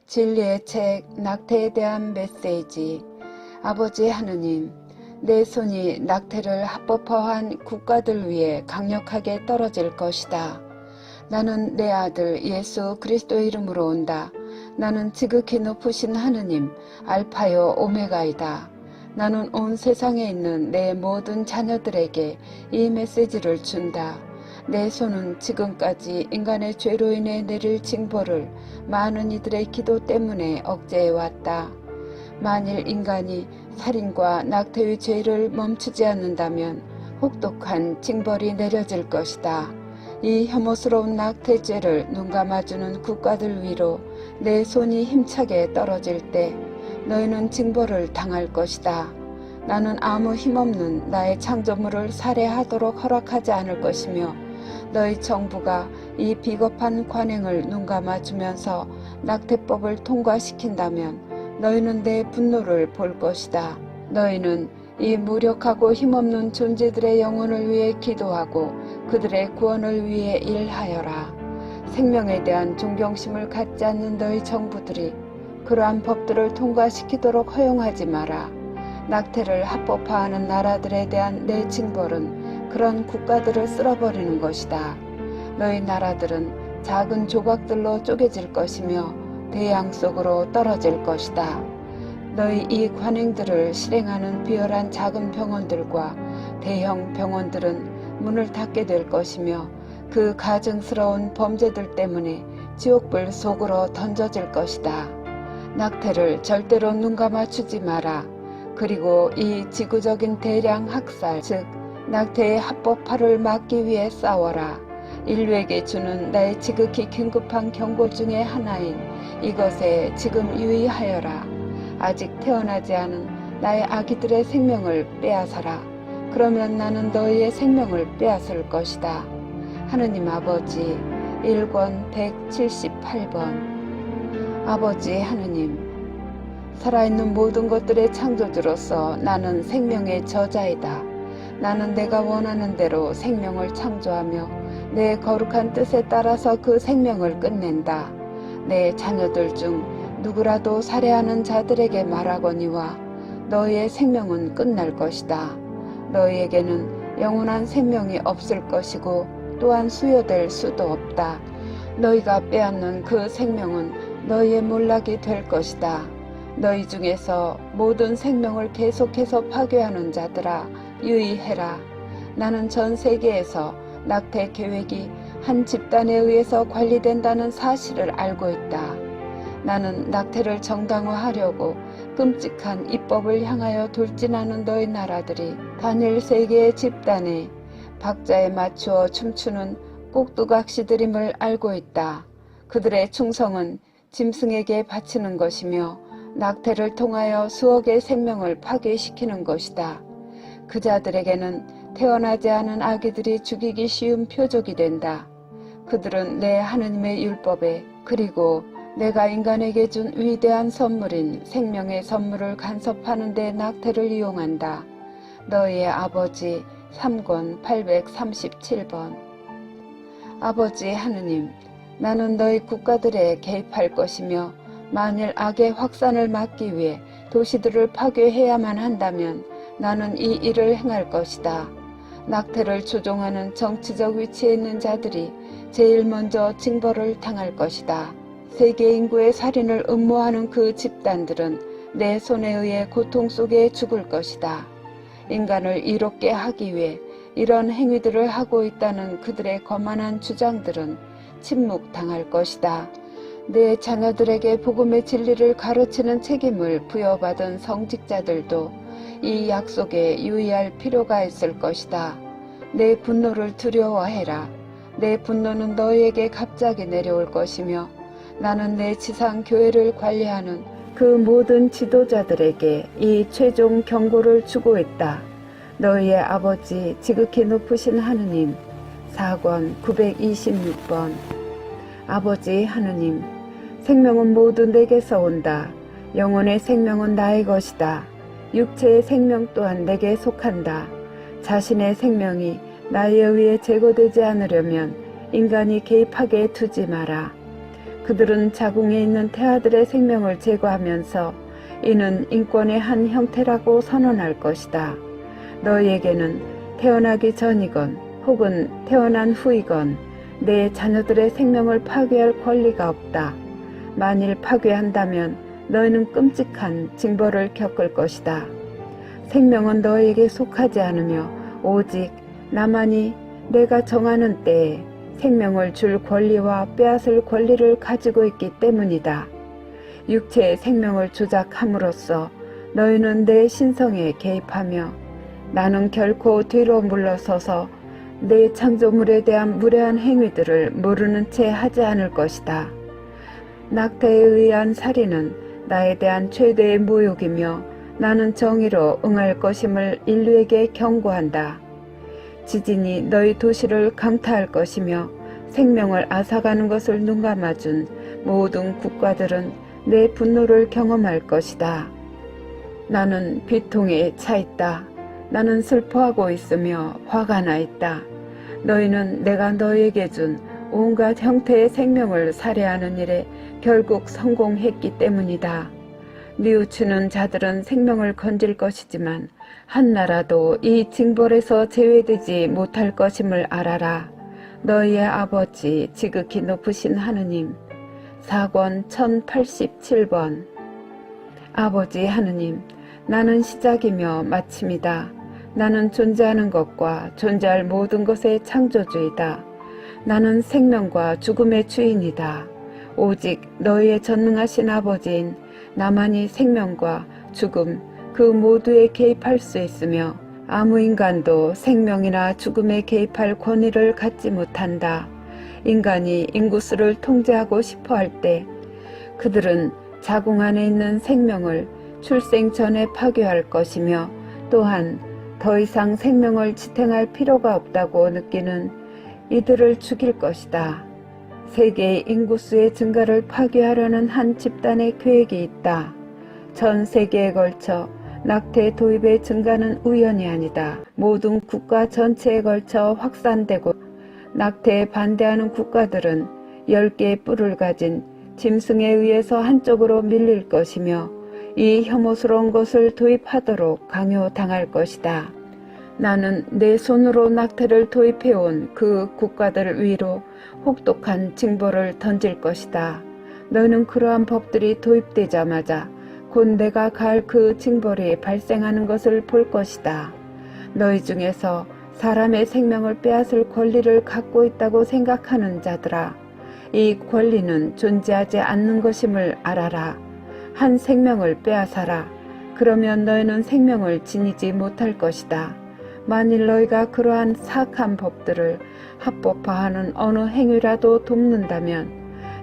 진리의 책 낙태에 대한 메시지. 아버지 하느님, 내 손이 낙태를 합법화한 국가들 위해 강력하게 떨어질 것이다. 나는 내 아들 예수 그리스도의 이름으로 온다. 나는 지극히 높으신 하느님 알파요 오메가이다. 나는 온 세상에 있는 내 모든 자녀들에게 이 메시지를 준다. 내 손은 지금까지 인간의 죄로 인해 내릴 징벌을 많은 이들의 기도 때문에 억제해왔다. 만일 인간이 살인과 낙태의 죄를 멈추지 않는다면 혹독한 징벌이 내려질 것이다. 이 혐오스러운 낙태죄를 눈감아주는 국가들 위로 내 손이 힘차게 떨어질 때 너희는 징벌을 당할 것이다. 나는 아무 힘없는 나의 창조물을 살해하도록 허락하지 않을 것이며 너희 정부가 이 비겁한 관행을 눈감아주면서 낙태법을 통과시킨다면 너희는 내 분노를 볼 것이다. 너희는 이 무력하고 힘없는 존재들의 영혼을 위해 기도하고 그들의 구원을 위해 일하여라. 생명에 대한 존경심을 갖지 않는 너희 정부들이 그러한 법들을 통과시키도록 허용하지 마라. 낙태를 합법화하는 나라들에 대한 내 징벌은 그런 국가들을 쓸어버리는 것이다. 너희 나라들은 작은 조각들로 쪼개질 것이며 대양 속으로 떨어질 것이다. 너희 이 관행들을 실행하는 비열한 작은 병원들과 대형 병원들은 문을 닫게 될 것이며 그 가증스러운 범죄들 때문에 지옥불 속으로 던져질 것이다. 낙태를 절대로 눈감아주지 마라. 그리고 이 지구적인 대량 학살, 즉 낙태의 합법화를 막기 위해 싸워라. 인류에게 주는 나의 지극히 긴급한 경고 중의 하나인 이것에 지금 유의하여라. 아직 태어나지 않은 나의 아기들의 생명을 빼앗아라. 그러면 나는 너희의 생명을 빼앗을 것이다. 하느님 아버지, 1권 178번. 아버지 하느님, 살아있는 모든 것들의 창조주로서 나는 생명의 저자이다. 나는 내가 원하는 대로 생명을 창조하며 내 거룩한 뜻에 따라서 그 생명을 끝낸다. 내 자녀들 중 누구라도 살해하는 자들에게 말하거니와 너희의 생명은 끝날 것이다. 너희에게는 영원한 생명이 없을 것이고 또한 수여될 수도 없다. 너희가 빼앗는 그 생명은 너희의 몰락이 될 것이다. 너희 중에서 모든 생명을 계속해서 파괴하는 자들아 유의해라. 나는 전 세계에서 낙태 계획이 한 집단에 의해서 관리된다는 사실을 알고 있다. 나는 낙태를 정당화하려고 끔찍한 입법을 향하여 돌진하는 너희 나라들이 단일 세계의 집단에 박자에 맞추어 춤추는 꼭두각시들임을 알고 있다. 그들의 충성은 짐승에게 바치는 것이며 낙태를 통하여 수억의 생명을 파괴시키는 것이다. 그 자들에게는 태어나지 않은 아기들이 죽이기 쉬운 표적이 된다. 그들은 내 하느님의 율법에 그리고 내가 인간에게 준 위대한 선물인 생명의 선물을 간섭하는 데 낙태를 이용한다. 너희의 아버지 3권 837번. 아버지 하느님, 나는 너희 국가들에 개입할 것이며 만일 악의 확산을 막기 위해 도시들을 파괴해야만 한다면 나는 이 일을 행할 것이다. 낙태를 조종하는 정치적 위치에 있는 자들이 제일 먼저 징벌을 당할 것이다. 세계 인구의 살인을 음모하는 그 집단들은 내 손에 의해 고통 속에 죽을 것이다. 인간을 이롭게 하기 위해 이런 행위들을 하고 있다는 그들의 거만한 주장들은 침묵당할 것이다. 내 자녀들에게 복음의 진리를 가르치는 책임을 부여받은 성직자들도 이 약속에 유의할 필요가 있을 것이다. 내 분노를 두려워해라. 내 분노는 너희에게 갑자기 내려올 것이며 나는 내 지상 교회를 관리하는 그 모든 지도자들에게 이 최종 경고를 주고 있다. 너희의 아버지 지극히 높으신 하느님 4권 926번. 아버지 하느님, 생명은 모두 내게서 온다. 영혼의 생명은 나의 것이다. 육체의 생명 또한 내게 속한다. 자신의 생명이 나에 의해 제거되지 않으려면 인간이 개입하게 두지 마라. 그들은 자궁에 있는 태아들의 생명을 제거하면서 이는 인권의 한 형태라고 선언할 것이다. 너희에게는 태어나기 전이건 혹은 태어난 후이건 내 자녀들의 생명을 파괴할 권리가 없다. 만일 파괴한다면 너희는 끔찍한 징벌을 겪을 것이다. 생명은 너희에게 속하지 않으며 오직 나만이 내가 정하는 때에 생명을 줄 권리와 빼앗을 권리를 가지고 있기 때문이다. 육체의 생명을 조작함으로써 너희는 내 신성에 개입하며 나는 결코 뒤로 물러서서 내 창조물에 대한 무례한 행위들을 모르는 채 하지 않을 것이다. 낙태에 의한 살인은 나에 대한 최대의 모욕이며 나는 정의로 응할 것임을 인류에게 경고한다. 지진이 너희 도시를 강타할 것이며 생명을 앗아가는 것을 눈감아준 모든 국가들은 내 분노를 경험할 것이다. 나는 비통에 차 있다. 나는 슬퍼하고 있으며 화가 나 있다. 너희는 내가 너희에게 준 온갖 형태의 생명을 살해하는 일에 결국 성공했기 때문이다. 뉘우치는 자들은 생명을 건질 것이지만 한 나라도 이 징벌에서 제외되지 못할 것임을 알아라. 너희의 아버지 지극히 높으신 하느님. 사권 1087번. 아버지 하느님, 나는 시작이며 마침이다. 나는 존재하는 것과 존재할 모든 것의 창조주이다. 나는 생명과 죽음의 주인이다. 오직 너희의 전능하신 아버지인 나만이 생명과 죽음 그 모두에 개입할 수 있으며 아무 인간도 생명이나 죽음에 개입할 권위를 갖지 못한다. 인간이 인구수를 통제하고 싶어 할 때 그들은 자궁 안에 있는 생명을 출생 전에 파괴할 것이며 또한 더 이상 생명을 지탱할 필요가 없다고 느끼는 이들을 죽일 것이다. 세계의 인구수의 증가를 파괴하려는 한 집단의 계획이 있다. 전 세계에 걸쳐 낙태 도입의 증가는 우연이 아니다. 모든 국가 전체에 걸쳐 확산되고 낙태에 반대하는 국가들은 10개의 뿔을 가진 짐승에 의해서 한쪽으로 밀릴 것이며 이 혐오스러운 것을 도입하도록 강요당할 것이다. 나는 내 손으로 낙태를 도입해온 그 국가들 위로 혹독한 징벌을 던질 것이다. 너는 그러한 법들이 도입되자마자 곧 내가 가할 그 징벌이 발생하는 것을 볼 것이다. 너희 중에서 사람의 생명을 빼앗을 권리를 갖고 있다고 생각하는 자들아, 이 권리는 존재하지 않는 것임을 알아라. 한 생명을 빼앗아라. 그러면 너희는 생명을 지니지 못할 것이다. 만일 너희가 그러한 사악한 법들을 합법화하는 어느 행위라도 돕는다면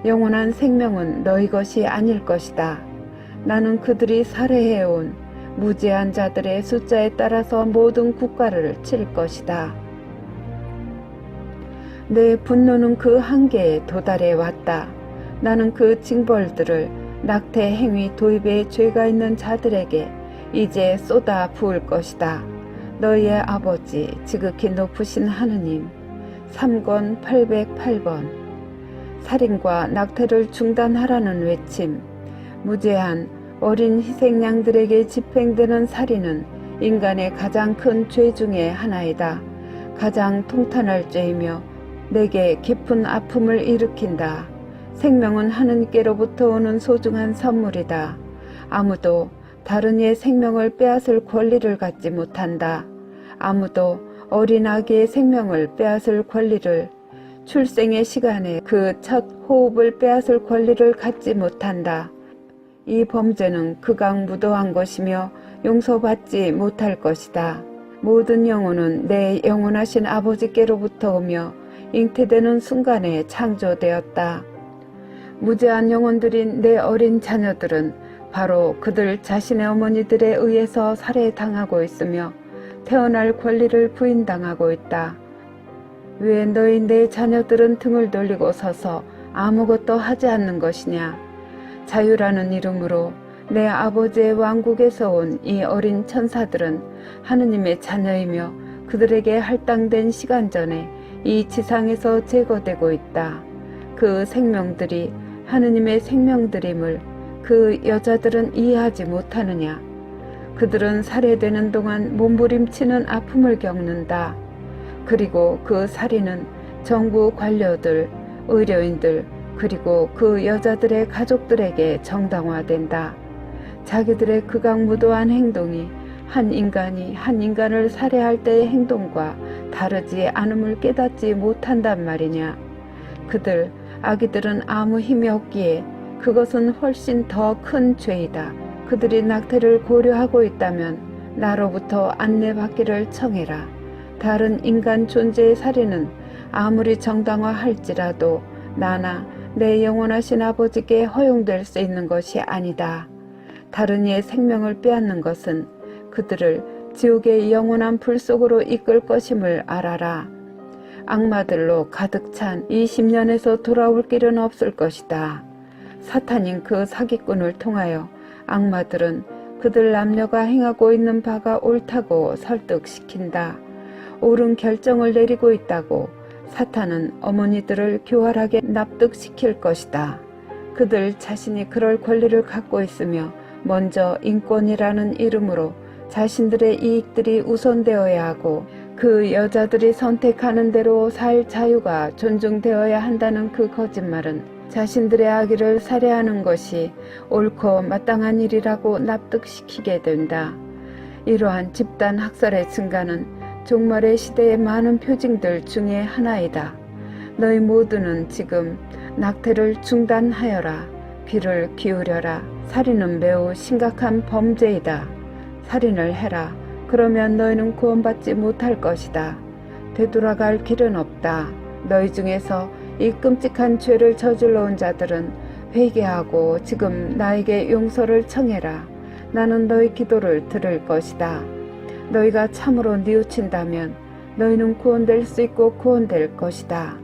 영원한 생명은 너희 것이 아닐 것이다. 나는 그들이 살해해온 무죄한 자들의 숫자에 따라서 모든 국가를 칠 것이다. 내 분노는 그 한계에 도달해 왔다. 나는 그 징벌들을 낙태 행위 도입에 죄가 있는 자들에게 이제 쏟아 부을 것이다. 너희의 아버지 지극히 높으신 하느님. 3권 808번. 살인과 낙태를 중단하라는 외침. 무죄한 어린 희생양들에게 집행되는 살인은 인간의 가장 큰 죄 중에 하나이다. 가장 통탄할 죄이며 내게 깊은 아픔을 일으킨다. 생명은 하느님께로부터 오는 소중한 선물이다. 아무도 다른 이의 생명을 빼앗을 권리를 갖지 못한다. 아무도 어린 아기의 생명을 빼앗을 권리를, 출생의 시간에 그 첫 호흡을 빼앗을 권리를 갖지 못한다. 이 범죄는 극악무도한 것이며 용서받지 못할 것이다. 모든 영혼은 내 영원하신 아버지께로부터 오며 잉태되는 순간에 창조되었다. 무죄한 영혼들인 내 어린 자녀들은 바로 그들 자신의 어머니들에 의해서 살해당하고 있으며 태어날 권리를 부인당하고 있다. 왜 너희 내 자녀들은 등을 돌리고 서서 아무것도 하지 않는 것이냐? 자유라는 이름으로 내 아버지의 왕국에서 온 이 어린 천사들은 하느님의 자녀이며 그들에게 할당된 시간 전에 이 지상에서 제거되고 있다. 그 생명들이 하느님의 생명들임을 그 여자들은 이해하지 못하느냐. 그들은 살해되는 동안 몸부림치는 아픔을 겪는다. 그리고 그 살인은 정부 관료들, 의료인들, 그리고 그 여자들의 가족들에게 정당화된다. 자기들의 극악무도한 행동이 한 인간이 한 인간을 살해할 때의 행동과 다르지 않음을 깨닫지 못한단 말이냐. 그들, 아기들은 아무 힘이 없기에 그것은 훨씬 더 큰 죄이다. 그들이 낙태를 고려하고 있다면 나로부터 안내받기를 청해라. 다른 인간 존재의 살인은 아무리 정당화할지라도 나나 내 영원하신 아버지께 허용될 수 있는 것이 아니다. 다른 이의 생명을 빼앗는 것은 그들을 지옥의 영원한 불 속으로 이끌 것임을 알아라. 악마들로 가득 찬 20년에서 돌아올 길은 없을 것이다. 사탄인 그 사기꾼을 통하여 악마들은 그들 남녀가 행하고 있는 바가 옳다고 설득시킨다. 옳은 결정을 내리고 있다고 사탄은 어머니들을 교활하게 납득시킬 것이다. 그들 자신이 그럴 권리를 갖고 있으며 먼저 인권이라는 이름으로 자신들의 이익들이 우선되어야 하고 그 여자들이 선택하는 대로 살 자유가 존중되어야 한다는 그 거짓말은 자신들의 아기를 살해하는 것이 옳고 마땅한 일이라고 납득시키게 된다. 이러한 집단 학살의 증가는 종말의 시대의 많은 표징들 중에 하나이다. 너희 모두는 지금 낙태를 중단하여라. 귀를 기울여라. 살인은 매우 심각한 범죄이다. 살인을 해라. 그러면 너희는 구원받지 못할 것이다. 되돌아갈 길은 없다. 너희 중에서 이 끔찍한 죄를 저질러 온 자들은 회개하고 지금 나에게 용서를 청해라. 나는 너희 기도를 들을 것이다. 너희가 참으로 뉘우친다면 너희는 구원될 수 있고 구원될 것이다.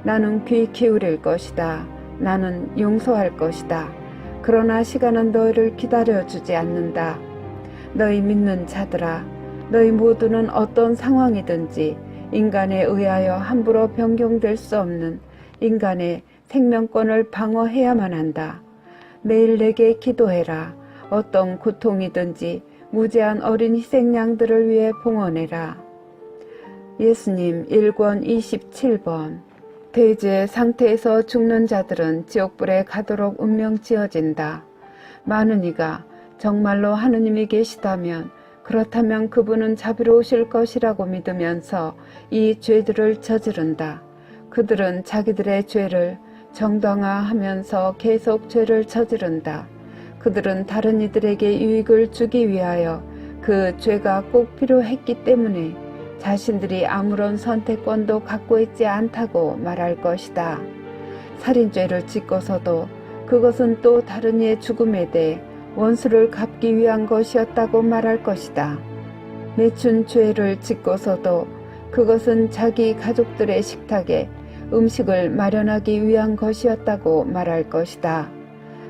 나는 귀 기울일 것이다. 나는 용서할 것이다. 그러나 시간은 너희를 기다려주지 않는다. 너희 믿는 자들아, 너희 모두는 어떤 상황이든지 인간에 의하여 함부로 변경될 수 없는 인간의 생명권을 방어해야만 한다. 매일 내게 기도해라. 어떤 고통이든지 무제한 어린 희생양들을 위해 봉헌해라. 예수님 1권 27번. 대지의 상태에서 죽는 자들은 지옥불에 가도록 운명 지어진다. 많은 이가 정말로 하느님이 계시다면 그렇다면 그분은 자비로우실 것이라고 믿으면서 이 죄들을 저지른다. 그들은 자기들의 죄를 정당화하면서 계속 죄를 저지른다. 그들은 다른 이들에게 유익을 주기 위하여 그 죄가 꼭 필요했기 때문에 자신들이 아무런 선택권도 갖고 있지 않다고 말할 것이다. 살인죄를 짓고서도 그것은 또 다른 이의 죽음에 대해 원수를 갚기 위한 것이었다고 말할 것이다. 매춘 죄를 짓고서도 그것은 자기 가족들의 식탁에 음식을 마련하기 위한 것이었다고 말할 것이다.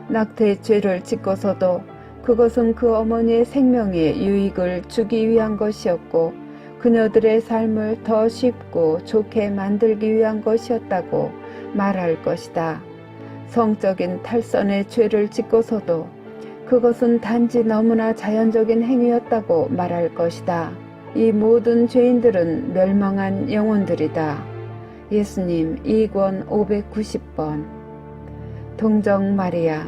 낙태 죄를 짓고서도 그것은 그 어머니의 생명에 유익을 주기 위한 것이었고 그녀들의 삶을 더 쉽고 좋게 만들기 위한 것이었다고 말할 것이다. 성적인 탈선의 죄를 짓고서도 그것은 단지 너무나 자연적인 행위였다고 말할 것이다. 이 모든 죄인들은 멸망한 영혼들이다. 예수님 2권 590번. 동정 마리아,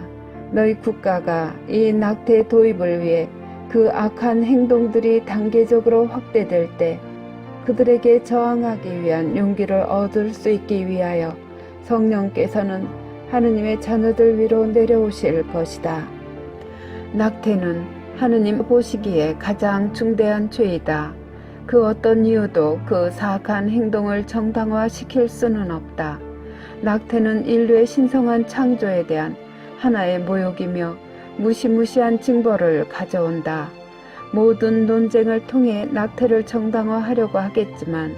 너희 국가가 이 낙태 도입을 위해 그 악한 행동들이 단계적으로 확대될 때 그들에게 저항하기 위한 용기를 얻을 수 있기 위하여 성령께서는 하느님의 자녀들 위로 내려오실 것이다. 낙태는 하느님 보시기에 가장 중대한 죄이다. 그 어떤 이유도 그 사악한 행동을 정당화시킬 수는 없다. 낙태는 인류의 신성한 창조에 대한 하나의 모욕이며 무시무시한 징벌을 가져온다. 모든 논쟁을 통해 낙태를 정당화하려고 하겠지만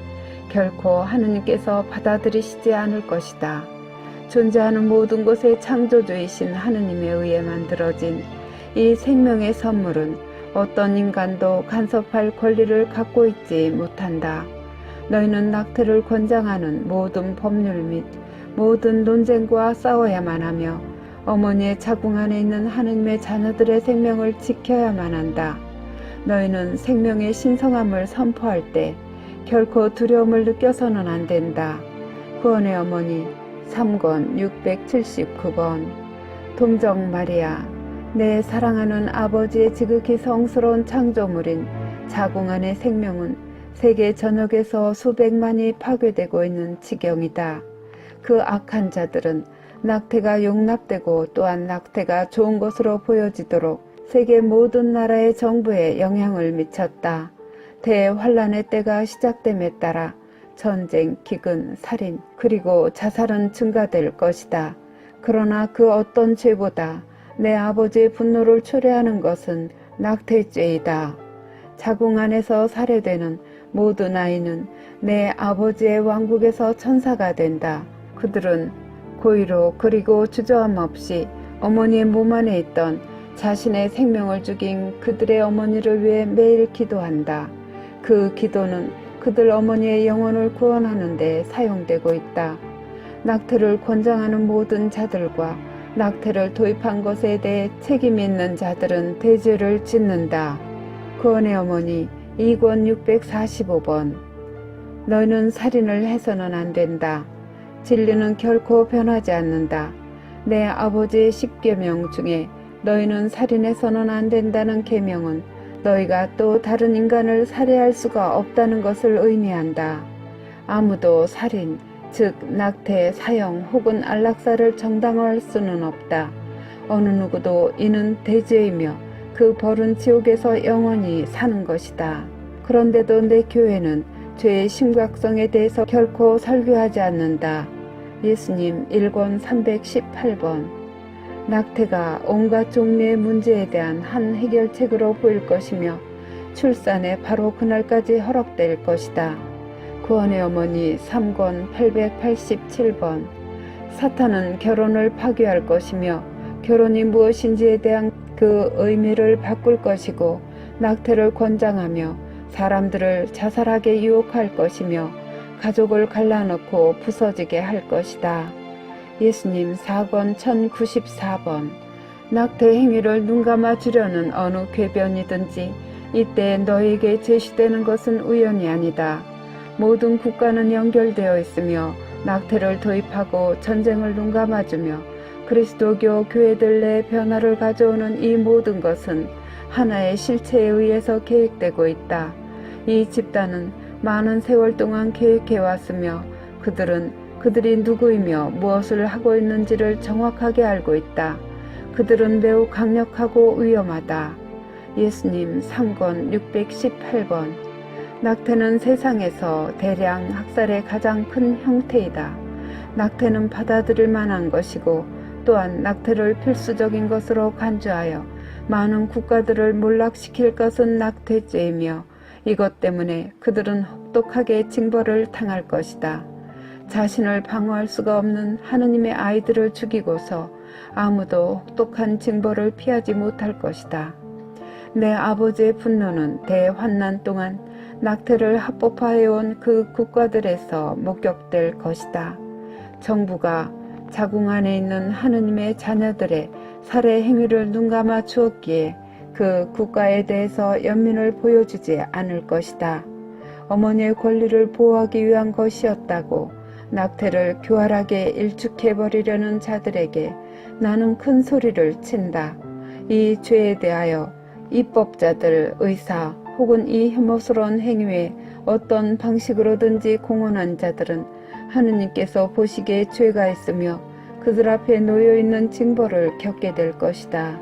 결코 하느님께서 받아들이시지 않을 것이다. 존재하는 모든 것의 창조주이신 하느님에 의해 만들어진 이 생명의 선물은 어떤 인간도 간섭할 권리를 갖고 있지 못한다. 너희는 낙태를 권장하는 모든 법률 및 모든 논쟁과 싸워야만 하며 어머니의 자궁 안에 있는 하느님의 자녀들의 생명을 지켜야만 한다. 너희는 생명의 신성함을 선포할 때 결코 두려움을 느껴서는 안 된다. 구원의 어머니 3권 679번. 동정 마리아, 내 사랑하는 아버지의 지극히 성스러운 창조물인 자궁 안의 생명은 세계 전역에서 수백만이 파괴되고 있는 지경이다. 그 악한 자들은 낙태가 용납되고 또한 낙태가 좋은 것으로 보여지도록 세계 모든 나라의 정부에 영향을 미쳤다. 대환란의 때가 시작됨에 따라 전쟁, 기근, 살인, 그리고 자살은 증가될 것이다. 그러나 그 어떤 죄보다 내 아버지의 분노를 초래하는 것은 낙태죄이다. 자궁 안에서 살해되는 모든 아이는 내 아버지의 왕국에서 천사가 된다. 그들은 고의로 그리고 주저함 없이 어머니의 몸 안에 있던 자신의 생명을 죽인 그들의 어머니를 위해 매일 기도한다. 그 기도는 그들 어머니의 영혼을 구원하는 데 사용되고 있다. 낙태를 권장하는 모든 자들과 낙태를 도입한 것에 대해 책임 있는 자들은 대죄를 짓는다. 구원의 어머니 2권 645번. 너희는 살인을 해서는 안 된다. 진리는 결코 변하지 않는다. 내 아버지의 10계명 중에 너희는 살인해서는 안 된다는 계명은 너희가 또 다른 인간을 살해할 수가 없다는 것을 의미한다. 아무도 살인, 즉 낙태, 사형 혹은 안락사를 정당화할 수는 없다. 어느 누구도 이는 대죄이며 그 벌은 지옥에서 영원히 사는 것이다. 그런데도 내 교회는 죄의 심각성에 대해서 결코 설교하지 않는다. 예수님 1권 318번. 낙태가 온갖 종류의 문제에 대한 한 해결책으로 보일 것이며 출산에 바로 그날까지 허락될 것이다. 구원의 어머니 3권 887번. 사탄은 결혼을 파괴할 것이며 결혼이 무엇인지에 대한 그 의미를 바꿀 것이고 낙태를 권장하며 사람들을 자살하게 유혹할 것이며 가족을 갈라놓고 부서지게 할 것이다. 예수님 4권 1094번. 낙태 행위를 눈감아 주려는 어느 궤변이든지 이때 너에게 제시되는 것은 우연이 아니다. 모든 국가는 연결되어 있으며 낙태를 도입하고 전쟁을 눈감아주며 그리스도교 교회들 내 변화를 가져오는 이 모든 것은 하나의 실체에 의해서 계획되고 있다. 이 집단은 많은 세월 동안 계획해왔으며 그들이 누구이며 무엇을 하고 있는지를 정확하게 알고 있다. 그들은 매우 강력하고 위험하다. 예수님 3권 618번. 낙태는 세상에서 대량 학살의 가장 큰 형태이다. 낙태는 받아들일 만한 것이고 또한 낙태를 필수적인 것으로 간주하여 많은 국가들을 몰락시킬 것은 낙태죄이며 이것 때문에 그들은 혹독하게 징벌을 당할 것이다. 자신을 방어할 수가 없는 하느님의 아이들을 죽이고서 아무도 혹독한 징벌을 피하지 못할 것이다. 내 아버지의 분노는 대환난 동안 낙태를 합법화해온 그 국가들에서 목격될 것이다. 정부가 자궁 안에 있는 하느님의 자녀들의 살해 행위를 눈감아 주었기에 그 국가에 대해서 연민을 보여주지 않을 것이다. 어머니의 권리를 보호하기 위한 것이었다고 낙태를 교활하게 일축해버리려는 자들에게 나는 큰 소리를 친다. 이 죄에 대하여 입법자들, 의사 혹은 이 혐오스러운 행위에 어떤 방식으로든지 공헌한 자들은 하느님께서 보시기에 죄가 있으며 그들 앞에 놓여있는 징벌을 겪게 될 것이다.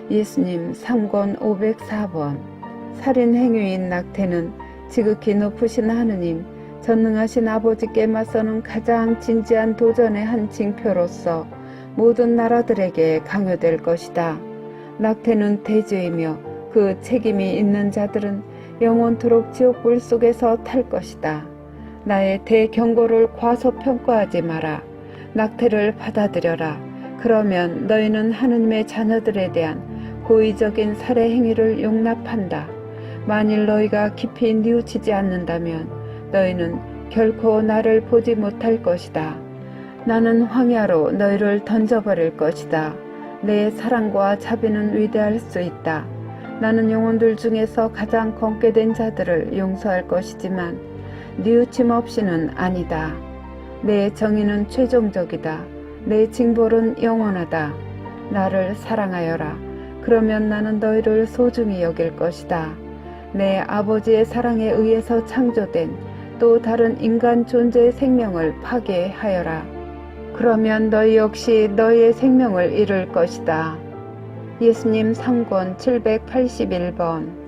예수님 3권 504번. 살인 행위인 낙태는 지극히 높으신 하느님, 전능하신 아버지께 맞서는 가장 진지한 도전의 한 징표로서 모든 나라들에게 강요될 것이다. 낙태는 대죄이며 그 책임이 있는 자들은 영원토록 지옥불 속에서 탈 것이다. 나의 대경고를 과소평가하지 마라. 낙태를 받아들여라. 그러면 너희는 하느님의 자녀들에 대한 고의적인 살해 행위를 용납한다. 만일 너희가 깊이 뉘우치지 않는다면 너희는 결코 나를 보지 못할 것이다. 나는 황야로 너희를 던져버릴 것이다. 내 사랑과 자비는 위대할 수 있다. 나는 영혼들 중에서 가장 검게 된 자들을 용서할 것이지만 뉘우침 없이는 아니다. 내 정의는 최종적이다. 내 징벌은 영원하다. 나를 사랑하여라. 그러면 나는 너희를 소중히 여길 것이다. 내 아버지의 사랑에 의해서 창조된 또 다른 인간 존재의 생명을 파괴하여라. 그러면 너희 역시 너희의 생명을 잃을 것이다. 예수님 상권 781번.